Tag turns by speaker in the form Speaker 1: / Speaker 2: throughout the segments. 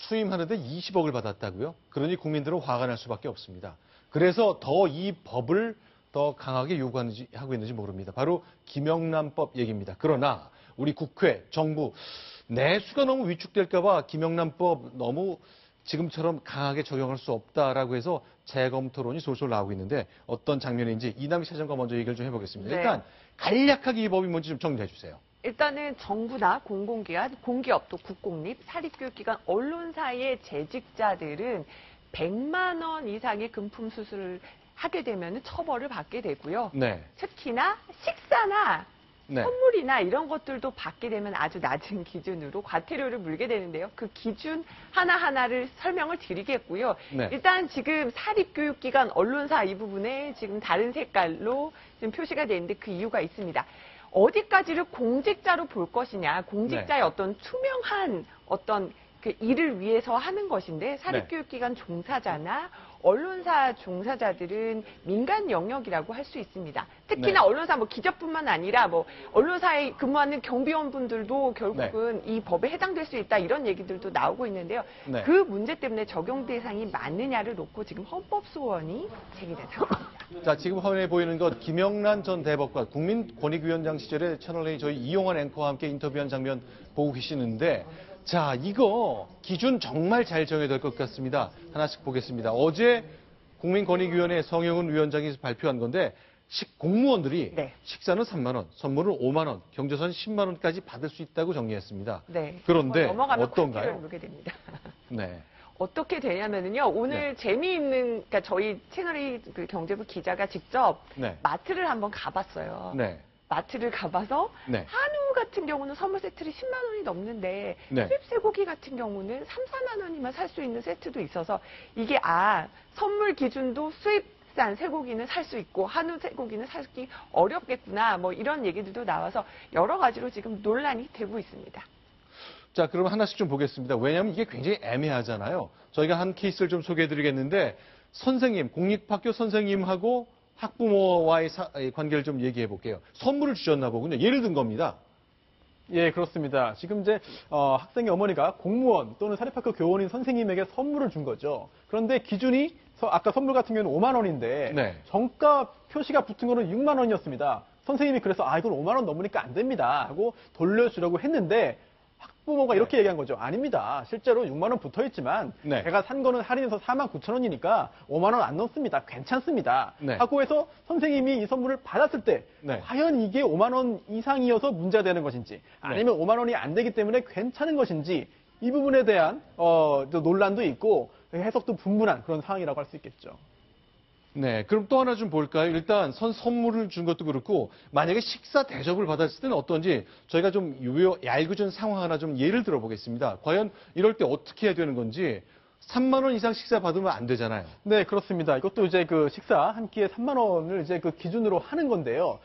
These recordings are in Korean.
Speaker 1: 수임하는데 20억을 받았다고요? 그러니 국민들은 화가 날 수밖에 없습니다. 그래서 더 이 법을 더 강하게 요구하고 있는지 모릅니다. 바로 김영란법 얘기입니다. 그러나 우리 국회, 정부 내수가 너무 위축될까 봐 김영란법 너무 지금처럼 강하게 적용할 수 없다라고 해서 재검토론이 솔솔 나오고 있는데 어떤 장면인지 이남희 차장과 먼저 얘기를 좀 해보겠습니다.
Speaker 2: 네.
Speaker 1: 일단 간략하게 이 법이 뭔지 좀 정리해 주세요.
Speaker 2: 일단은 정부나 공공기관, 공기업 또 국공립, 사립교육기관, 언론사의 재직자들은 100만 원 이상의 금품 수수를 하게 되면 처벌을 받게 되고요.
Speaker 1: 네.
Speaker 2: 특히나 식사나
Speaker 1: 네.
Speaker 2: 선물이나 이런 것들도 받게 되면 아주 낮은 기준으로 과태료를 물게 되는데요. 그 기준 하나하나를 설명을 드리겠고요.
Speaker 1: 네.
Speaker 2: 일단 지금 사립교육기관, 언론사 이 부분에 지금 다른 색깔로 지금 표시가 되어 있는데 그 이유가 있습니다. 어디까지를 공직자로 볼 것이냐, 공직자의 어떤 투명한 어떤 그 일을 위해서 하는 것인데 사립교육기관 종사자나 언론사 종사자들은 민간 영역이라고 할 수 있습니다. 특히나 언론사 뭐 기자뿐만 아니라 뭐 언론사에 근무하는 경비원분들도 결국은 이 법에 해당될 수 있다 이런 얘기들도 나오고 있는데요. 그 문제 때문에 적용 대상이 맞느냐를 놓고 지금 헌법소원이 제기된 상황입니다.
Speaker 1: 자, 지금 화면에 보이는 것 김영란 전 대법관 국민권익위원장 시절에 채널A 저희 이용환 앵커와 함께 인터뷰한 장면 보고 계시는데 자, 이거 기준 정말 잘 정해야 될 것 같습니다. 하나씩 보겠습니다. 어제 국민권익위원회 성영은 위원장이 발표한 건데 공무원들이 식사는 3만 원, 선물은 5만 원, 경조사는 10만 원까지 받을 수 있다고 정리했습니다.
Speaker 2: 네.
Speaker 1: 그런데
Speaker 2: 넘어가면
Speaker 1: 어떤가요?
Speaker 2: 물게 됩니다.
Speaker 1: 네.
Speaker 2: 어떻게 되냐면요. 오늘 재미있는, 그러니까 저희 채널의 그 경제부 기자가 직접 마트를 한번 가봤어요.
Speaker 1: 네.
Speaker 2: 마트를 가봐서 한우 같은 경우는 선물 세트를 10만 원이 넘는데 수입 쇠고기 같은 경우는 3, 4만 원이면 살 수 있는 세트도 있어서 이게 선물 기준도 수입산 쇠고기는 살 수 있고 한우 쇠고기는 사기 어렵겠구나 뭐 이런 얘기들도 나와서 여러 가지로 지금 논란이 되고 있습니다.
Speaker 1: 자, 그럼 하나씩 좀 보겠습니다. 왜냐하면 이게 굉장히 애매하잖아요. 저희가 한 케이스를 좀 소개해드리겠는데 선생님, 공립학교 선생님하고 학부모와의 관계를 좀 얘기해 볼게요. 선물을 주셨나 보군요. 예를 든 겁니다.
Speaker 3: 예, 그렇습니다. 지금 이제 학생의 어머니가 공무원 또는 사립학교 교원인 선생님에게 선물을 준 거죠. 그런데 기준이 아까 선물 같은 경우는 5만 원인데 정가 표시가 붙은 거는 6만 원이었습니다. 선생님이 그래서 이건 5만 원 넘으니까 안 됩니다 하고 돌려주려고 했는데 학부모가 이렇게 얘기한 거죠. 아닙니다. 실제로 6만 원 붙어 있지만 제가 산 거는 할인해서 4만 9천 원이니까 5만 원 안 넘습니다. 괜찮습니다. 하고 해서 선생님이 이 선물을 받았을 때 과연 이게 5만 원 이상이어서 문제가 되는 것인지 아니면 5만 원이 안 되기 때문에 괜찮은 것인지 이 부분에 대한 논란도 있고 해석도 분분한 그런 상황이라고 할 수 있겠죠.
Speaker 1: 네, 그럼 또 하나 좀 볼까요? 일단 선물을 준 것도 그렇고 만약에 식사 대접을 받았을 때는 어떤지 저희가 좀 얄궂은 상황 하나 좀 예를 들어보겠습니다. 과연 이럴 때 어떻게 해야 되는 건지 3만 원 이상 식사 받으면 안 되잖아요.
Speaker 3: 네, 그렇습니다. 이것도 이제 그 식사 한 끼에 3만 원을 이제 그 기준으로 하는 건데요.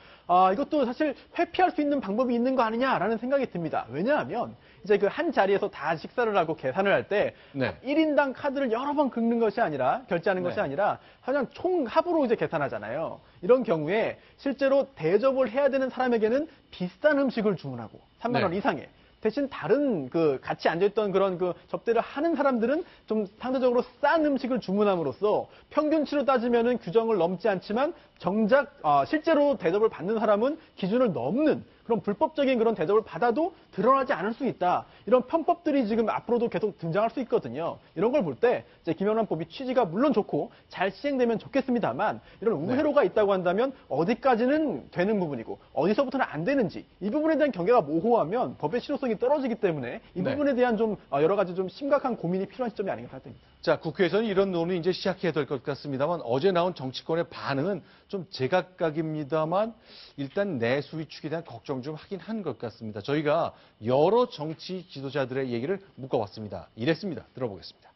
Speaker 3: 이것도 사실 회피할 수 있는 방법이 있는 거 아니냐라는 생각이 듭니다. 왜냐하면 이제 그 한 자리에서 다 식사를 하고 계산을 할 때 1인당 카드를 여러 번 긁는 것이 아니라 결제하는 것이 아니라 그냥 총 합으로 이제 계산하잖아요. 이런 경우에 실제로 대접을 해야 되는 사람에게는 비싼 음식을 주문하고 3만 원 이상의 대신 다른 같이 앉아있던 그런 접대를 하는 사람들은 좀 상대적으로 싼 음식을 주문함으로써 평균치로 따지면은 규정을 넘지 않지만 정작 실제로 대접을 받는 사람은 기준을 넘는 그런 불법적인 그런 대접을 받아도 드러나지 않을 수 있다. 이런 편법들이 지금 앞으로도 계속 등장할 수 있거든요. 이런 걸 볼 때 이제 김영란법이 취지가 물론 좋고 잘 시행되면 좋겠습니다만 이런 우회로가 있다고 한다면 어디까지는 되는 부분이고 어디서부터는 안 되는지 이 부분에 대한 경계가 모호하면 법의 실효성이 떨어지기 때문에 이 부분에 대한 좀 여러 가지 좀 심각한 고민이 필요한 시점이 아닌가 생각됩니다.
Speaker 1: 자, 국회에서는 이런 논의 이제 시작해야 될 것 같습니다만 어제 나온 정치권의 반응은 좀 제각각입니다만 일단 내수 위축에 대한 걱정 좀 하긴 한 것 같습니다. 저희가 여러 정치 지도자들의 얘기를 묶어봤습니다. 이랬습니다. 들어보겠습니다.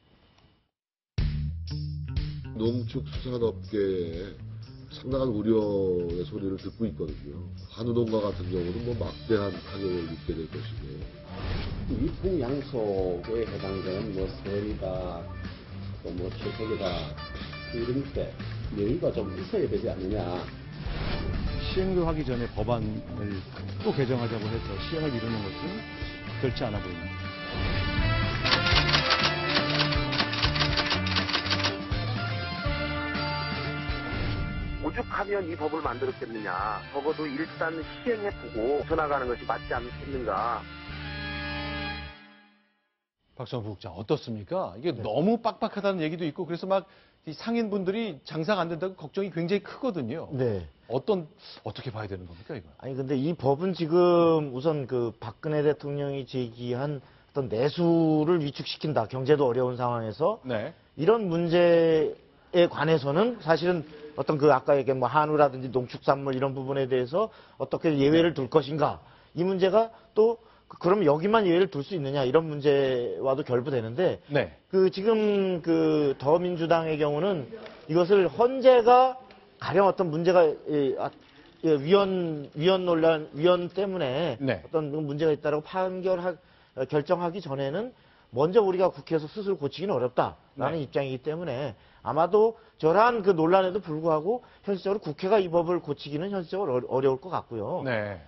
Speaker 4: 농축수산업계에 상당한 우려의 소리를 듣고 있거든요. 한우 농가 같은 경우는 뭐 막대한 타격을 입게 될 것이고
Speaker 5: 유통양속에 해당되는 뭐 설이다 또 뭐 추석이다 이런 때 여유가 좀 있어야 되지 않느냐.
Speaker 6: 시행을 하기 전에 법안을 또 개정하자고 해서 시행을 미루는 것은 그렇지 않아 보입니다.
Speaker 7: 오죽하면 이 법을 만들었겠느냐. 적어도 일단 시행해보고 전화가는 것이 맞지 않겠는가.
Speaker 1: 박성호 부국장 어떻습니까? 이게 너무 빡빡하다는 얘기도 있고 그래서 막 이 상인분들이 장사가 안 된다고 걱정이 굉장히 크거든요.
Speaker 8: 네.
Speaker 1: 어떻게 봐야 되는 겁니까, 이거?
Speaker 8: 아니 근데 이 법은 지금 우선 그 박근혜 대통령이 제기한 어떤 내수를 위축시킨다. 경제도 어려운 상황에서
Speaker 1: 네.
Speaker 8: 이런 문제에 관해서는 사실은 어떤 그 아까 얘기한 뭐 한우라든지 농축산물 이런 부분에 대해서 어떻게 예외를 둘 것인가. 이 문제가 또 그럼 여기만 예외를 둘 수 있느냐 이런 문제와도 결부되는데
Speaker 1: 네.
Speaker 8: 그 지금 그 더민주당의 경우는 이것을 헌재가 가령 어떤 문제가 위원 논란 위원 때문에
Speaker 1: 네.
Speaker 8: 어떤 문제가 있다라고 결정하기 전에는 먼저 우리가 국회에서 스스로 고치기는 어렵다라는
Speaker 1: 네.
Speaker 8: 입장이기 때문에 아마도 저러한 그 논란에도 불구하고 현실적으로 국회가 이 법을 고치기는 현실적으로 어려울 것 같고요.
Speaker 1: 네.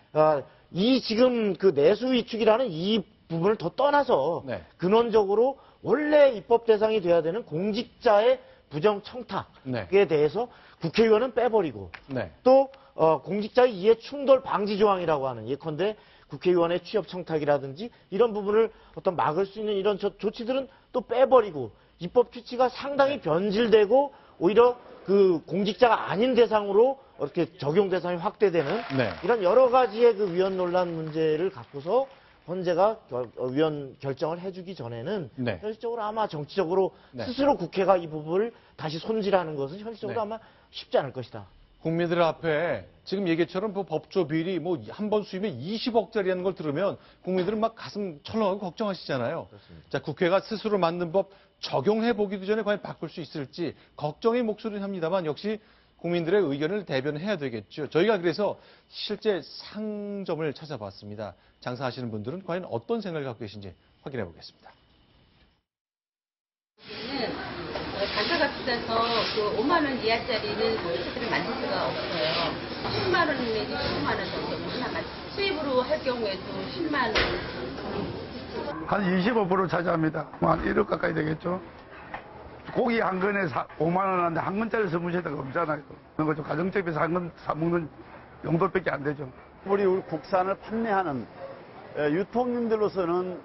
Speaker 8: 이 지금 그 내수 위축이라는 이 부분을 더 떠나서
Speaker 1: 네.
Speaker 8: 근원적으로 원래 입법 대상이 돼야 되는 공직자의 부정 청탁에
Speaker 1: 네.
Speaker 8: 대해서 국회의원은 빼버리고
Speaker 1: 네.
Speaker 8: 또 공직자의 이해 충돌 방지 조항이라고 하는 예컨대 국회의원의 취업 청탁이라든지 이런 부분을 어떤 막을 수 있는 이런 조치들은 또 빼버리고 입법 취지가 상당히 변질되고 오히려 그 공직자가 아닌 대상으로 이렇게 적용 대상이 확대되는
Speaker 1: 네.
Speaker 8: 이런 여러 가지의 그 위헌 논란 문제를 갖고서 헌재가 위헌 결정을 해주기 전에는
Speaker 1: 네.
Speaker 8: 현실적으로 아마 정치적으로
Speaker 1: 네.
Speaker 8: 스스로 국회가 이 부분을 다시 손질하는 것은 현실적으로
Speaker 1: 네.
Speaker 8: 아마 쉽지 않을 것이다.
Speaker 1: 국민들 앞에 지금 얘기처럼 뭐 법조 비리 뭐 한 번 수입에 20억짜리라는 걸 들으면 국민들은 막 가슴 철렁하고 걱정하시잖아요. 자, 국회가 스스로 만든 법 적용해 보기도 전에 과연 바꿀 수 있을지 걱정의 목소리는 합니다만 역시 국민들의 의견을 대변해야 되겠죠. 저희가 그래서 실제 상점을 찾아봤습니다. 장사하시는 분들은 과연 어떤 생각을 갖고 계신지 확인해 보겠습니다.
Speaker 9: 단가가 비싸서 그 5만 원 이하짜리는 소비자들이 만들 수가 없어요. 10만 원 내지 15만 원 정도 하나만 수입으로 할 경우에도 10만 원.
Speaker 10: 한 25% 차지합니다. 한 1억 가까이 되겠죠. 고기 한 근에 5만 원 하는데 한 근짜리 선무시대가 없잖아요. 그런 거죠. 가정집에서 한 근 사먹는 용도밖에 안 되죠.
Speaker 11: 우리 국산을 판매하는 유통인들로서는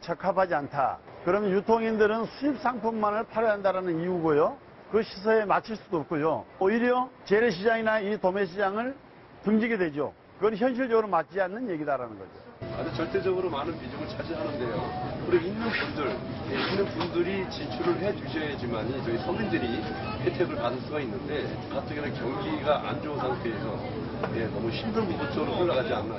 Speaker 11: 적합하지 않다. 그러면 유통인들은 수입 상품만을 팔아야 한다는 이유고요. 그 시세에 맞출 수도 없고요. 오히려 재래시장이나 이 도매시장을 등지게 되죠. 그건 현실적으로 맞지 않는 얘기다라는 거죠.
Speaker 12: 아주 절대적으로 많은 비중을 차지하는데요. 그리고 있는 분들이 지출을 해 주셔야지만이 저희 서민들이 혜택을 받을 수가 있는데 가뜩이나 경기가 안 좋은 상태에서 너무 힘든 부분 쪽으로 흘러가지 않나.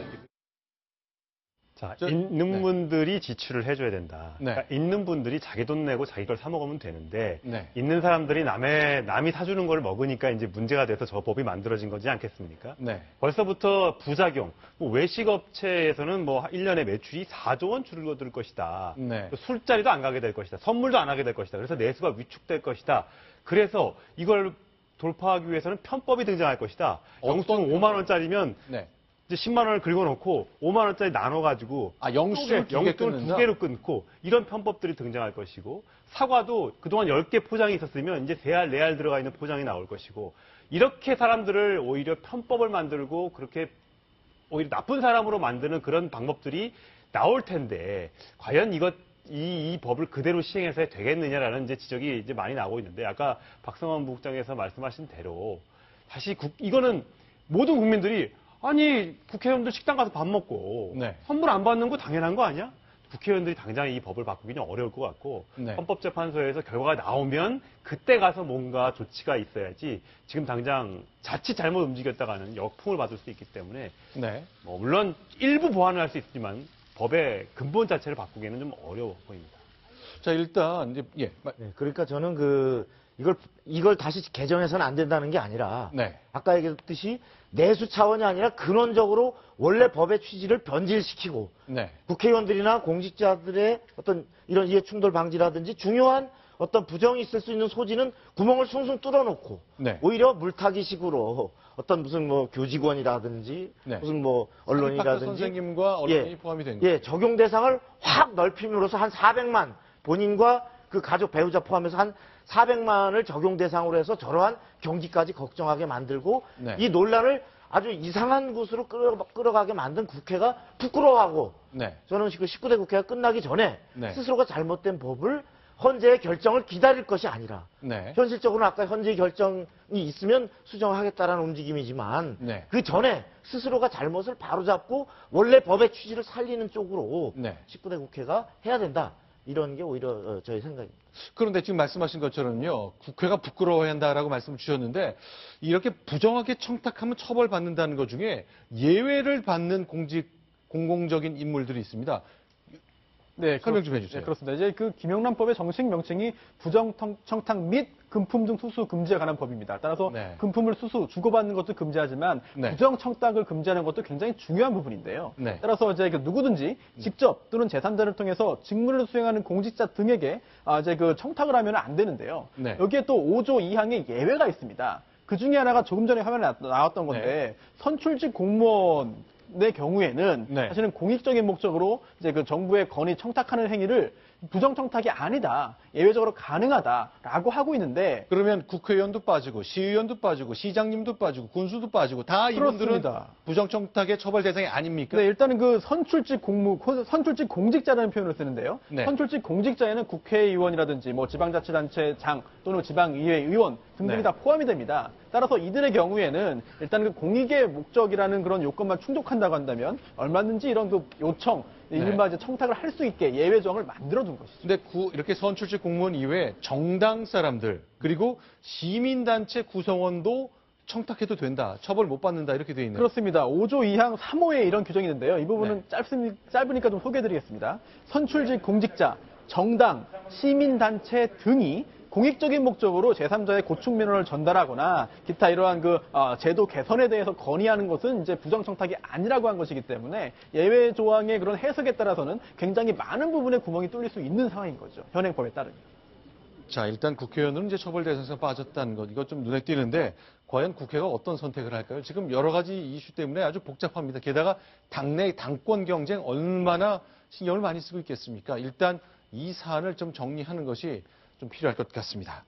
Speaker 13: 자, 있는 분들이 지출을 해줘야 된다.
Speaker 1: 네.
Speaker 13: 그러니까 있는 분들이 자기 돈 내고 자기 걸 사 먹으면 되는데
Speaker 1: 네.
Speaker 13: 있는 사람들이 남이 사주는 걸 먹으니까 이제 문제가 돼서 저 법이 만들어진 거지 않겠습니까?
Speaker 1: 네.
Speaker 13: 벌써부터 부작용, 뭐 외식업체에서는 뭐 1년에 매출이 4조 원 줄어들 것이다.
Speaker 1: 네.
Speaker 13: 술자리도 안 가게 될 것이다. 선물도 안 하게 될 것이다. 그래서 내수가 위축될 것이다. 그래서 이걸 돌파하기 위해서는 편법이 등장할 것이다. 영수증 5만 원짜리면
Speaker 1: 네.
Speaker 13: 이제 10만 원을 긁어놓고 5만 원짜리 나눠가지고
Speaker 1: 영수증을 두
Speaker 13: 개로 끊고 이런 편법들이 등장할 것이고 사과도 그동안 10개 포장이 있었으면 이제 3알, 4알 들어가 있는 포장이 나올 것이고 이렇게 사람들을 오히려 편법을 만들고 그렇게 오히려 나쁜 사람으로 만드는 그런 방법들이 나올 텐데 과연 이 법을 그대로 시행해서 되겠느냐라는 이제 지적이 이제 많이 나오고 있는데 아까 박성원 부국장에서 말씀하신 대로 다시 이거는 모든 국민들이 아니 국회의원들 식당 가서 밥 먹고
Speaker 1: 네.
Speaker 13: 선물 안 받는 거 당연한 거 아니야? 국회의원들이 당장 이 법을 바꾸기는 어려울 것 같고
Speaker 1: 네.
Speaker 13: 헌법재판소에서 결과가 나오면 그때 가서 뭔가 조치가 있어야지 지금 당장 자칫 잘못 움직였다가는 역풍을 받을 수 있기 때문에
Speaker 1: 네.
Speaker 13: 뭐 물론 일부 보완을 할 수 있지만 법의 근본 자체를 바꾸기에는 좀 어려워 보입니다.
Speaker 1: 자, 일단 이제
Speaker 8: 네, 그러니까 저는 이걸 다시 개정해서는 안 된다는 게 아니라
Speaker 1: 네.
Speaker 8: 아까 얘기했듯이 내수 차원이 아니라 근원적으로 원래 법의 취지를 변질시키고
Speaker 1: 네.
Speaker 8: 국회의원들이나 공직자들의 어떤 이런 이해 충돌 방지라든지 중요한 어떤 부정이 있을 수 있는 소지는 구멍을 숭숭 뚫어놓고
Speaker 1: 네.
Speaker 8: 오히려 물타기식으로 어떤 무슨 뭐 교직원이라든지
Speaker 1: 네.
Speaker 8: 무슨 뭐 언론이라든지
Speaker 1: 선생님과 언론이 포함이 된 거죠.
Speaker 8: 적용 대상을 확 넓힘으로써 한 400만 본인과 그 가족 배우자 포함해서 한 400만을 적용 대상으로 해서 저러한 경기까지 걱정하게 만들고
Speaker 1: 네.
Speaker 8: 이 논란을 아주 이상한 곳으로 끌어가게 만든 국회가 부끄러워하고
Speaker 1: 네.
Speaker 8: 저는 그 19대 국회가 끝나기 전에
Speaker 1: 네.
Speaker 8: 스스로가 잘못된 법을 헌재의 결정을 기다릴 것이 아니라
Speaker 1: 네.
Speaker 8: 현실적으로는 아까 헌재의 결정이 있으면 수정하겠다라는 움직임이지만
Speaker 1: 네.
Speaker 8: 그 전에 스스로가 잘못을 바로잡고 원래 법의 취지를 살리는 쪽으로
Speaker 1: 네.
Speaker 8: 19대 국회가 해야 된다. 이런 게 오히려 저희 생각입니다.
Speaker 1: 그런데 지금 말씀하신 것처럼요, 국회가 부끄러워야 한다라고 말씀을 주셨는데, 이렇게 부정하게 청탁하면 처벌받는다는 것 중에 예외를 받는 공공적인 인물들이 있습니다.
Speaker 3: 네,
Speaker 1: 설명 좀 해주세요.
Speaker 3: 네, 그렇습니다. 이제 그 김영란법의 정식 명칭이 부정청탁 및 금품 등 수수 금지에 관한 법입니다. 따라서
Speaker 1: 네.
Speaker 3: 금품을 수수, 주고받는 것도 금지하지만
Speaker 1: 네.
Speaker 3: 부정청탁을 금지하는 것도 굉장히 중요한 부분인데요.
Speaker 1: 네.
Speaker 3: 따라서 이제 그 누구든지 직접 또는 제3자를 통해서 직무를 수행하는 공직자 등에게 이제 그 청탁을 하면 안 되는데요.
Speaker 1: 네.
Speaker 3: 여기에 또 5조 2항의 예외가 있습니다. 그 중에 하나가 조금 전에 화면에 나왔던 건데
Speaker 1: 네.
Speaker 3: 선출직 공무원 의 경우에는
Speaker 1: 네.
Speaker 3: 사실은 공익적인 목적으로 이제 그 정부의 건의 청탁하는 행위를 부정청탁이 아니다, 예외적으로 가능하다라고 하고 있는데
Speaker 1: 그러면 국회의원도 빠지고 시의원도 빠지고 시장님도 빠지고 군수도 빠지고 다 이분들은
Speaker 3: 그렇습니다.
Speaker 1: 부정청탁의 처벌 대상이 아닙니까?
Speaker 3: 네, 일단은 그 선출직 공직자라는 표현을 쓰는데요.
Speaker 1: 네.
Speaker 3: 선출직 공직자에는 국회의원이라든지 뭐 지방자치단체장 또는 지방의회 의원 등등이
Speaker 1: 네.
Speaker 3: 다 포함이 됩니다. 따라서 이들의 경우에는 일단 그 공익의 목적이라는 그런 요건만 충족한다고 한다면 얼마든지 이런 그 요청,
Speaker 1: 네.
Speaker 3: 이른바 이제 청탁을 할 수 있게 예외 조항을 만들어둔 것이죠.
Speaker 1: 근데 이렇게 선출직 공무원 이외에 정당 사람들 그리고 시민단체 구성원도 청탁해도 된다, 처벌 못 받는다 이렇게 돼 있네요.
Speaker 3: 그렇습니다. 5조 2항 3호에 이런 규정이 있는데요. 이 부분은
Speaker 1: 네.
Speaker 3: 짧으니까 좀 소개해드리겠습니다. 선출직 공직자, 정당, 시민단체 등이 공익적인 목적으로 제3자의 고충민원을 전달하거나 기타 이러한 그 제도 개선에 대해서 건의하는 것은 이제 부정청탁이 아니라고 한 것이기 때문에 예외 조항의 그런 해석에 따라서는 굉장히 많은 부분에 구멍이 뚫릴 수 있는 상황인 거죠. 현행법에 따르면.
Speaker 1: 자, 일단 국회의원은 이제 처벌 대상에서 빠졌다는 것, 이거 좀 눈에 띄는데 과연 국회가 어떤 선택을 할까요? 지금 여러 가지 이슈 때문에 아주 복잡합니다. 게다가 당내 당권 경쟁 얼마나 신경을 많이 쓰고 있겠습니까? 일단 이 사안을 좀 정리하는 것이 좀 필요할 것 같습니다.